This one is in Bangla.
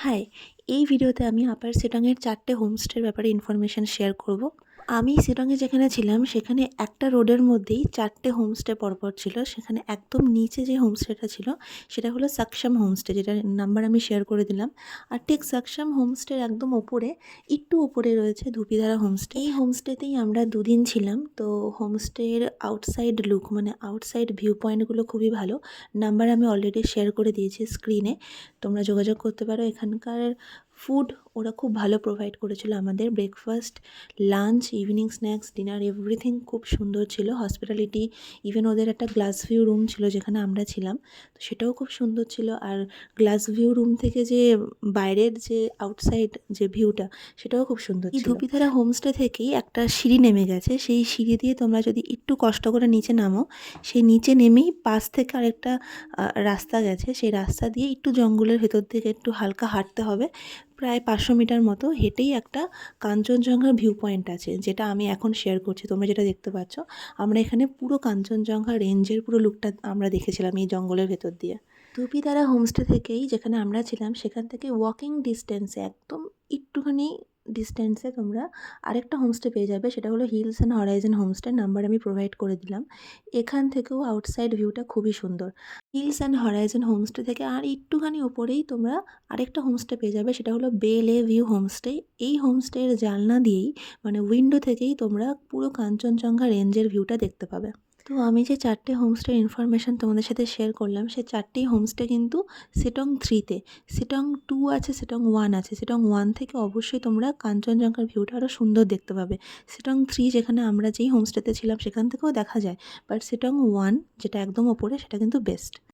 হাই, এই ভিডিওতে আমি আপার সিটংয়ের 4টে হোমস্টের ব্যাপারে ইনফরমেশন শেয়ার করব। আমি শিলংয়ে যেখানে ছিলাম সেখানে একটা রোডের মধ্যেই 4টে হোমস্টে পরপর ছিল। সেখানে একদম নিচে যে হোমস্টেটা ছিল সেটা হলো সাকসাম হোমস্টে, যেটার নাম্বার আমি শেয়ার করে দিলাম। আর ঠিক সাকসাম হোমস্টের একদম ওপরে, একটু ওপরে রয়েছে ধুপিধারা হোমস্টে। এই হোমস্টেতেই আমরা দুদিন ছিলাম। তো হোমস্টের আউটসাইড লুক মানে আউটসাইড ভিউ পয়েন্টগুলো খুবই ভালো। নাম্বার আমি অলরেডি শেয়ার করে দিয়েছি স্ক্রিনে, তোমরা যোগাযোগ করতে পারো। এখানকার ফুড ওরা খুব ভালো প্রোভাইড করেছিল আমাদের। Breakfast, lunch, evening snacks, dinner everything খুব সুন্দর ছিল। হসপিটালিটি, ইভেন ওদের একটা গ্লাস ভিউ রুম ছিল যেখানে আমরা ছিলাম, তো সেটাও খুব সুন্দর ছিল। আর গ্লাস ভিউ রুম থেকে যে বাইরের যে আউটসাইড যে ভিউটা, সেটাও খুব সুন্দর ছিল। এই ধুপিধারা হোমস্টে থেকেই একটা সিঁড়ি নেমে গেছে। সেই সিঁড়ি দিয়ে তোমরা যদি একটু কষ্ট করে নিচে নামো, সেই নিচে নেমেই পাশ থেকে আরেকটা রাস্তা গেছে। সেই রাস্তা দিয়ে একটু জঙ্গলের ভেতর থেকে একটু হালকা হাঁটতে হবে। প্রায় 500 মিটার মতো হেঁটেই একটা কাঞ্চনজঙ্ঘার ভিউ পয়েন্ট আছে, যেটা আমি এখন শেয়ার করছি। তোমরা যেটা দেখতে পাচ্ছ, আমরা এখানে পুরো কাঞ্চনজঙ্ঘা রেঞ্জের পুরো লুকটা আমরা দেখেছিলাম এই জঙ্গলের ভেতর দিয়ে। ধুপিধারা হোমস্টে থেকেই, যেখানে আমরা ছিলাম সেখান থেকে ওয়াকিং ডিস্টেন্সে, একদম একটুখানি ডিস্টেন্সে তোমরা আরেকটা হোমস্টে পেয়ে যাবে। সেটা হলো hills and Horizon homestay, number আমি প্রোভাইড করে দিলাম। এখান থেকেও আউটসাইড ভিউটা খুবই সুন্দর। হিলস অ্যান্ড হরাইজন হোমস্টে থেকে আর একটুখানি ওপরেই তোমরা আরেকটা হোমস্টে পেয়ে যাবে। সেটা হলো বে লে ভিউ হোমস্টে। এই হোমস্টের জানলা দিয়েই মানে উইন্ডো থেকেই তোমরা পুরো কাঞ্চনজঙ্ঘা রেঞ্জের ভিউটা দেখতে পাবে। তো আমি যে 4টে হোমস্টের ইনফরমেশান তোমাদের সাথে শেয়ার করলাম, সেই 4টেই হোমস্টে কিন্তু সিটং 3-তে। সিটং 2 আছে, সিটং 1 আছে। সিটং 1 থেকে অবশ্যই তোমরা কাঞ্চনজঙ্ঘার ভিউটা আরও সুন্দর দেখতে পাবে। সিটং 3 যেখানে আমরা যেই হোমস্টেতে ছিলাম সেখান থেকেও দেখা যায়, বাট সিটং 1 যেটা একদম ওপরে, সেটা কিন্তু বেস্ট।